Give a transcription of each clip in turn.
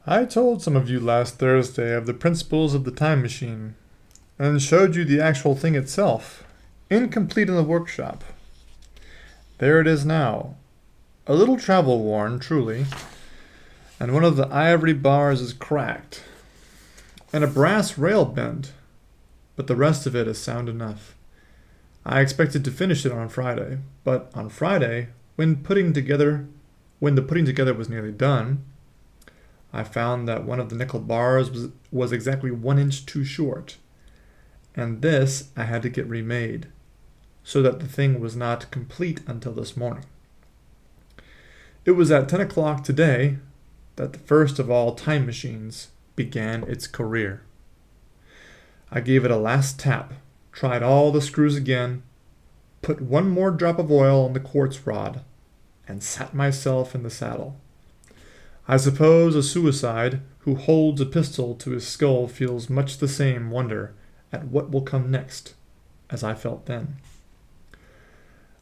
I told some of you last Thursday of the principles of the time machine, and showed you the actual thing itself, incomplete in the workshop. There it is now, a little travel worn, truly, and one of the ivory bars is cracked, and a brass rail bent, but the rest of it is sound enough. I expected to finish it on Friday, but on Friday, when the putting together was nearly done, I found that one of the nickel bars was exactly 1 inch too short, and this I had to get remade, so that the thing was not complete until this morning. It was at 10 o'clock today that the first of all time machines began its career. I gave it a last tap, tried all the screws again, put one more drop of oil on the quartz rod, and sat myself in the saddle. I suppose a suicide who holds a pistol to his skull feels much the same wonder at what will come next as I felt then.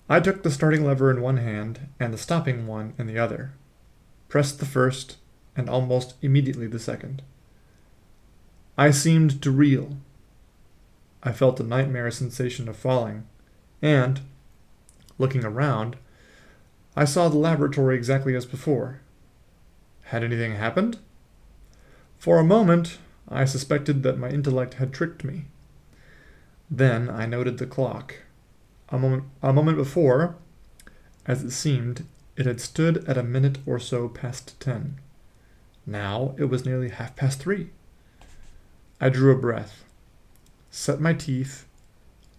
I took the starting lever in one hand and the stopping one in the other, pressed the first, and almost immediately the second. I seemed to reel. I felt a nightmare sensation of falling, and, looking around, I saw the laboratory exactly as before. Had anything happened? For a moment, I suspected that my intellect had tricked me. Then I noted the clock. A moment before, as it seemed, it had stood at a minute or so past 10. Now it was nearly 3:30. I drew a breath, set my teeth,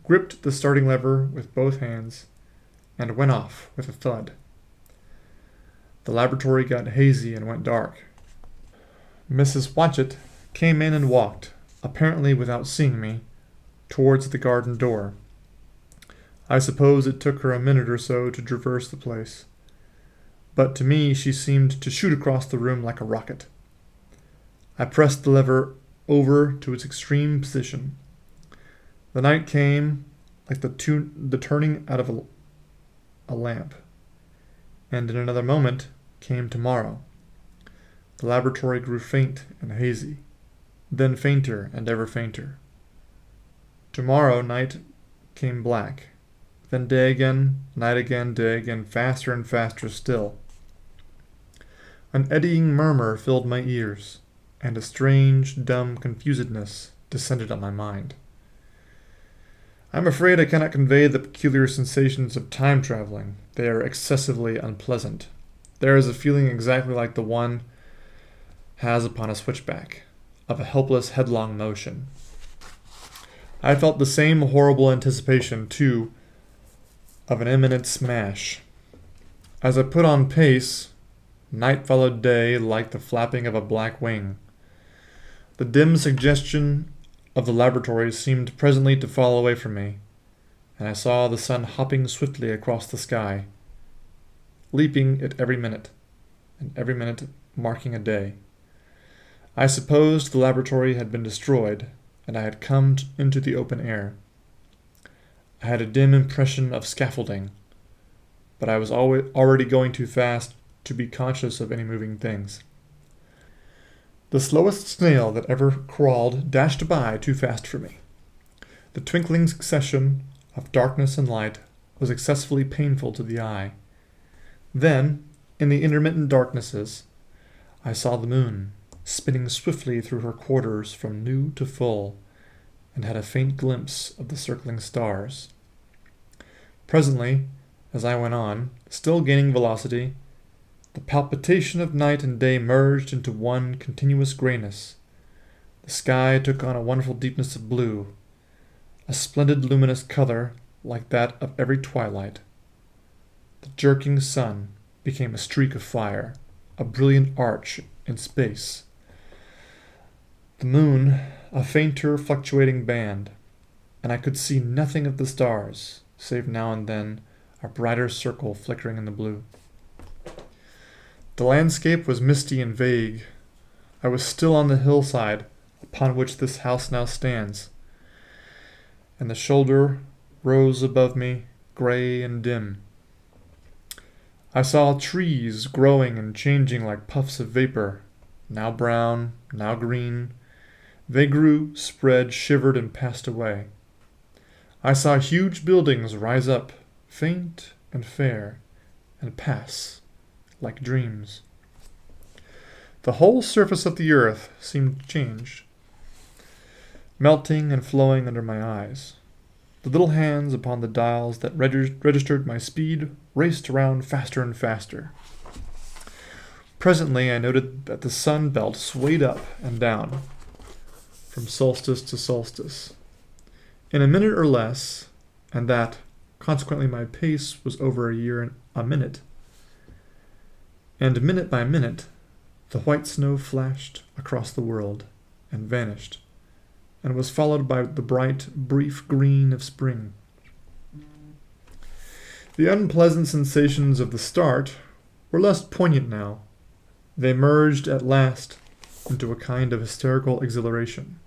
gripped the starting lever with both hands, and went off with a thud. The laboratory got hazy and went dark. Mrs. Watchett came in and walked, apparently without seeing me, towards the garden door. I suppose it took her a minute or so to traverse the place, but to me she seemed to shoot across the room like a rocket. I pressed the lever over to its extreme position. The night came like the turning out of a lamp, and in another moment came tomorrow. The laboratory grew faint and hazy, then fainter and ever fainter. Tomorrow night came black, then day again, night again, day again, faster and faster still. An eddying murmur filled my ears, and a strange, dumb confusedness descended on my mind. I'm afraid I cannot convey the peculiar sensations of time traveling. They are excessively unpleasant. There is a feeling exactly like the one has upon a switchback, of a helpless headlong motion. I felt the same horrible anticipation, too, of an imminent smash. As I put on pace, night followed day like the flapping of a black wing. The dim suggestion of the laboratory seemed presently to fall away from me, and I saw the sun hopping swiftly across the sky, leaping at every minute, and every minute marking a day. I supposed the laboratory had been destroyed, and I had come into the open air. I had a dim impression of scaffolding, but I was already going too fast to be conscious of any moving things. The slowest snail that ever crawled dashed by too fast for me. The twinkling succession of darkness and light was excessively painful to the eye. Then, in the intermittent darknesses, I saw the moon spinning swiftly through her quarters from new to full, and had a faint glimpse of the circling stars. Presently, as I went on, still gaining velocity, the palpitation of night and day merged into one continuous grayness. The sky took on a wonderful deepness of blue, a splendid luminous color like that of every twilight. The jerking sun became a streak of fire, a brilliant arch in space. The moon, a fainter fluctuating band, and I could see nothing of the stars, save now and then a brighter circle flickering in the blue. The landscape was misty and vague. I was still on the hillside upon which this house now stands, and the shoulder rose above me, gray and dim. I saw trees growing and changing like puffs of vapor, now brown, now green. They grew, spread, shivered, and passed away. I saw huge buildings rise up, faint and fair, and pass like dreams. The whole surface of the earth seemed changed, melting and flowing under my eyes. The little hands upon the dials that registered my speed raced around faster and faster. Presently, I noted that the sun belt swayed up and down, from solstice to solstice. In a minute or less, and that, consequently, my pace was over a year a minute, and minute by minute, the white snow flashed across the world and vanished, and was followed by the bright, brief green of spring. The unpleasant sensations of the start were less poignant now. They merged at last into a kind of hysterical exhilaration.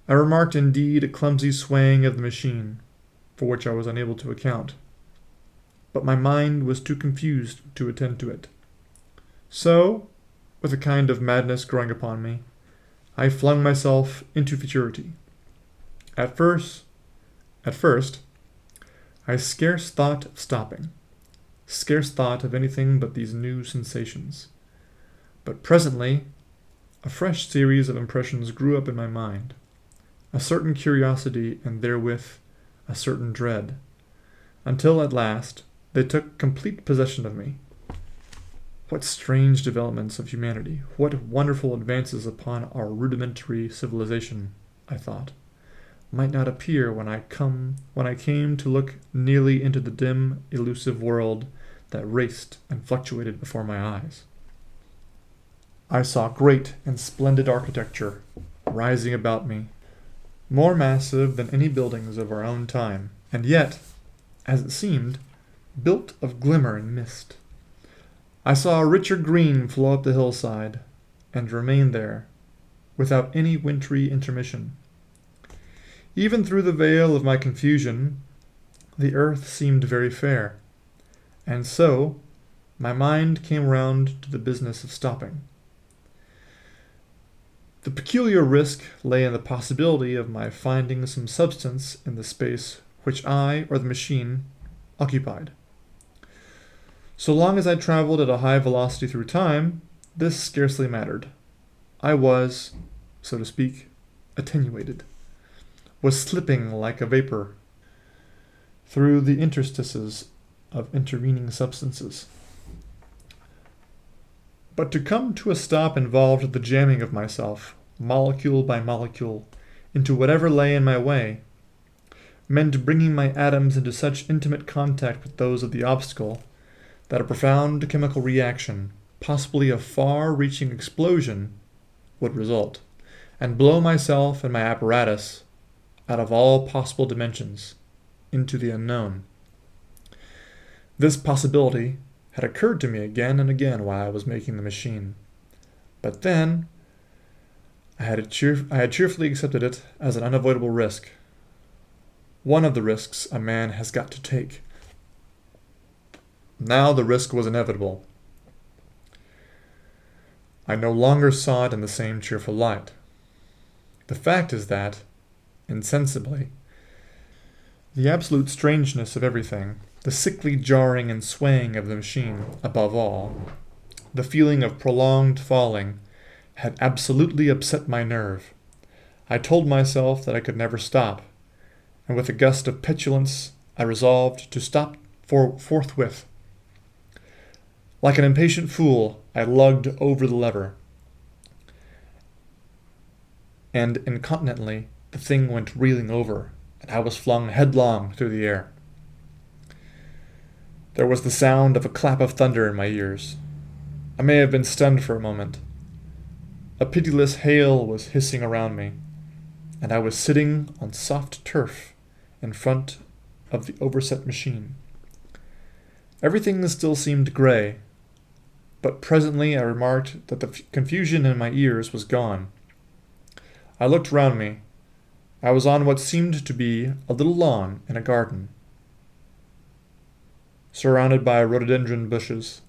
I remarked indeed a clumsy swaying of the machine, for which I was unable to account, but my mind was too confused to attend to it. So, with a kind of madness growing upon me, I flung myself into futurity. At first, I scarce thought of stopping, scarce thought of anything but these new sensations. But presently, a fresh series of impressions grew up in my mind, a certain curiosity and therewith a certain dread, until at last they took complete possession of me. What strange developments of humanity, what wonderful advances upon our rudimentary civilization, I thought, might not appear when I came to look nearly into the dim, elusive world that raced and fluctuated before my eyes. I saw great and splendid architecture rising about me, more massive than any buildings of our own time, and yet, as it seemed, built of glimmer and mist. I saw a richer green flow up the hillside, and remain there, without any wintry intermission. Even through the veil of my confusion, the earth seemed very fair, and so my mind came round to the business of stopping. The peculiar risk lay in the possibility of my finding some substance in the space which I or the machine occupied. So long as I traveled at a high velocity through time, this scarcely mattered. I was, so to speak, attenuated, was slipping like a vapor through the interstices of intervening substances. But to come to a stop involved the jamming of myself, molecule by molecule, into whatever lay in my way, meant bringing my atoms into such intimate contact with those of the obstacle that a profound chemical reaction, possibly a far-reaching explosion, would result, and blow myself and my apparatus out of all possible dimensions into the unknown. This possibility had occurred to me again and again while I was making the machine, but then I had cheerfully accepted it as an unavoidable risk. One of the risks a man has got to take. Now the risk was inevitable. I no longer saw it in the same cheerful light. The fact is that, insensibly, the absolute strangeness of everything, the sickly jarring and swaying of the machine, above all, the feeling of prolonged falling, had absolutely upset my nerve. I told myself that I could never stop, and with a gust of petulance I resolved to stop forthwith. Like an impatient fool, I lugged over the lever, and incontinently the thing went reeling over, and I was flung headlong through the air. There was the sound of a clap of thunder in my ears. I may have been stunned for a moment. A pitiless hail was hissing around me, and I was sitting on soft turf in front of the overset machine. Everything still seemed gray, but presently I remarked that the confusion in my ears was gone. I looked round me. I was on what seemed to be a little lawn in a garden, surrounded by rhododendron bushes.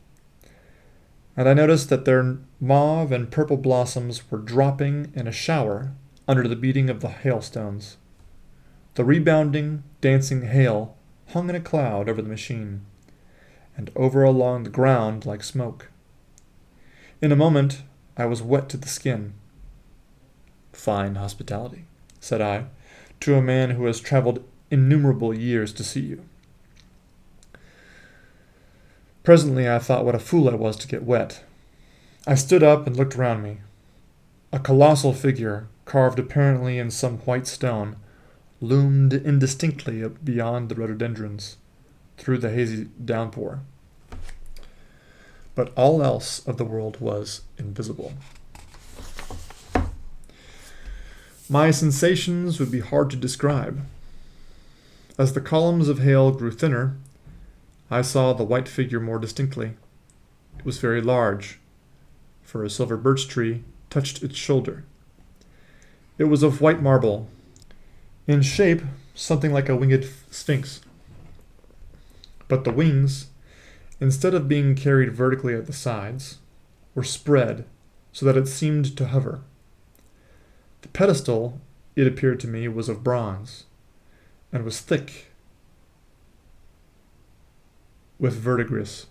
and I noticed that their mauve and purple blossoms were dropping in a shower under the beating of the hailstones. The rebounding, dancing hail hung in a cloud over the machine, and over along the ground like smoke. In a moment, I was wet to the skin. "Fine hospitality," said I, "to a man who has traveled innumerable years to see you." Presently I thought what a fool I was to get wet. I stood up and looked around me. A colossal figure, carved apparently in some white stone, loomed indistinctly beyond the rhododendrons, through the hazy downpour. But all else of the world was invisible. My sensations would be hard to describe. As the columns of hail grew thinner, I saw the white figure more distinctly. It was very large, for a silver birch tree touched its shoulder. It was of white marble, in shape something like a winged sphinx. But the wings, instead of being carried vertically at the sides, were spread so that it seemed to hover. The pedestal, it appeared to me, was of bronze, and was thick with verdigris.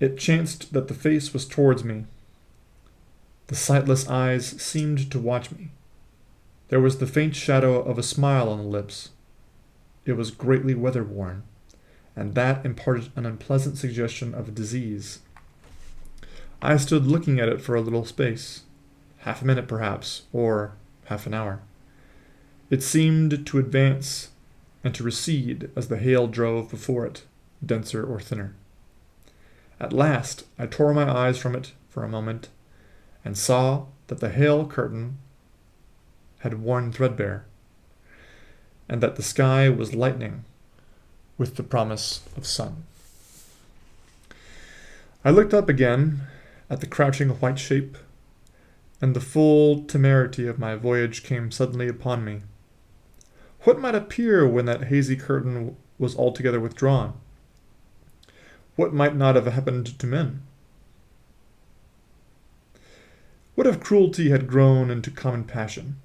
It chanced that the face was towards me. The sightless eyes seemed to watch me. There was the faint shadow of a smile on the lips. It was greatly weather-worn, and that imparted an unpleasant suggestion of disease. I stood looking at it for a little space, half a minute perhaps, or half an hour. It seemed to advance and to recede as the hail drove before it, denser or thinner. At last I tore my eyes from it for a moment, and saw that the hail curtain had worn threadbare, and that the sky was lightening with the promise of sun. I looked up again at the crouching white shape, and the full temerity of my voyage came suddenly upon me. What might appear when that hazy curtain was altogether withdrawn? What might not have happened to men? What if cruelty had grown into common passion?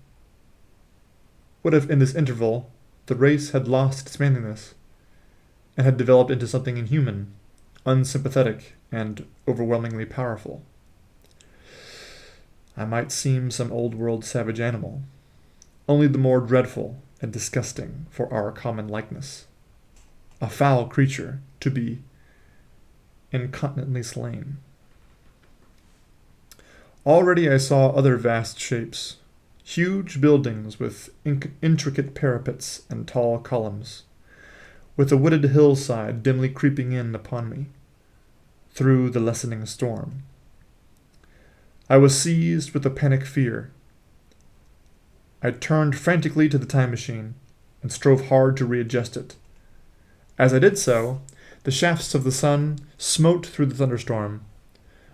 What if in this interval the race had lost its manliness, and had developed into something inhuman, unsympathetic, and overwhelmingly powerful? I might seem some old-world savage animal, only the more dreadful and disgusting for our common likeness. A foul creature to be incontinently slain. Already I saw other vast shapes, huge buildings with intricate parapets and tall columns, with a wooded hillside dimly creeping in upon me through the lessening storm. I was seized with a panic fear. I turned frantically to the time machine and strove hard to readjust it. As I did so, the shafts of the sun smote through the thunderstorm.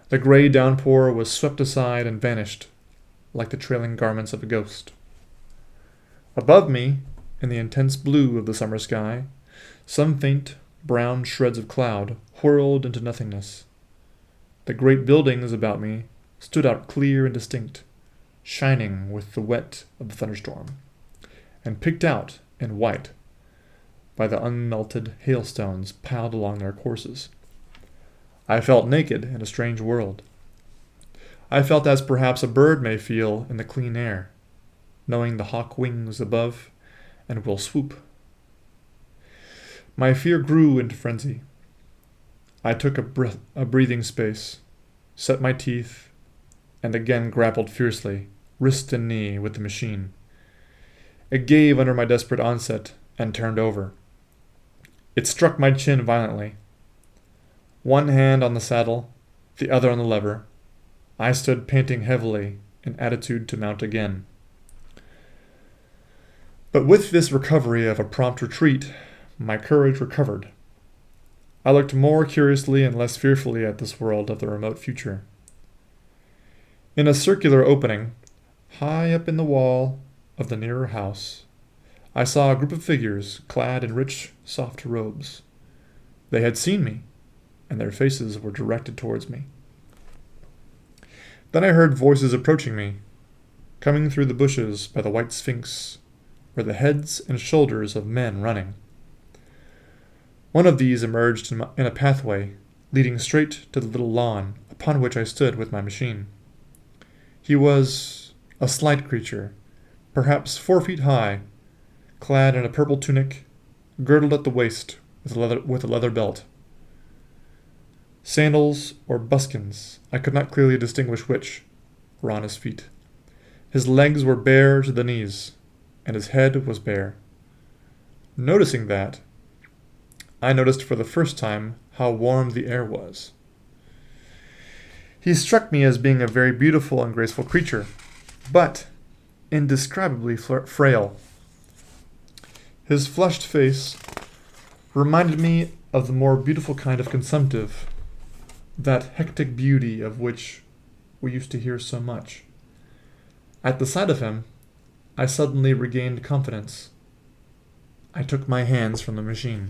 The gray downpour was swept aside and vanished, like the trailing garments of a ghost. Above me, in the intense blue of the summer sky, some faint, brown shreds of cloud whirled into nothingness. The great buildings about me stood out clear and distinct, shining with the wet of the thunderstorm, and picked out in white by the unmelted hailstones piled along their courses. I felt naked in a strange world. I felt as perhaps a bird may feel in the clean air, knowing the hawk wings above and will swoop. My fear grew into frenzy. I took a breathing space, set my teeth, and again grappled fiercely, wrist and knee, with the machine. It gave under my desperate onset and turned over. It struck my chin violently. One hand on the saddle, the other on the lever, I stood panting heavily, in attitude to mount again. But with this recovery of a prompt retreat, my courage recovered. I looked more curiously and less fearfully at this world of the remote future. In a circular opening, high up in the wall of the nearer house, I saw a group of figures clad in rich, soft robes. They had seen me, and their faces were directed towards me. Then I heard voices approaching me, coming through the bushes by the white sphinx, were the heads and shoulders of men running. One of these emerged in a pathway leading straight to the little lawn upon which I stood with my machine. He was a slight creature, perhaps 4 feet high, clad in a purple tunic, girdled at the waist with a leather belt. Sandals or buskins, I could not clearly distinguish which, were on his feet. His legs were bare to the knees, and his head was bare. Noticing that, I noticed for the first time how warm the air was. He struck me as being a very beautiful and graceful creature, but indescribably frail. His flushed face reminded me of the more beautiful kind of consumptive, that hectic beauty of which we used to hear so much. At the sight of him, I suddenly regained confidence. I took my hands from the machine.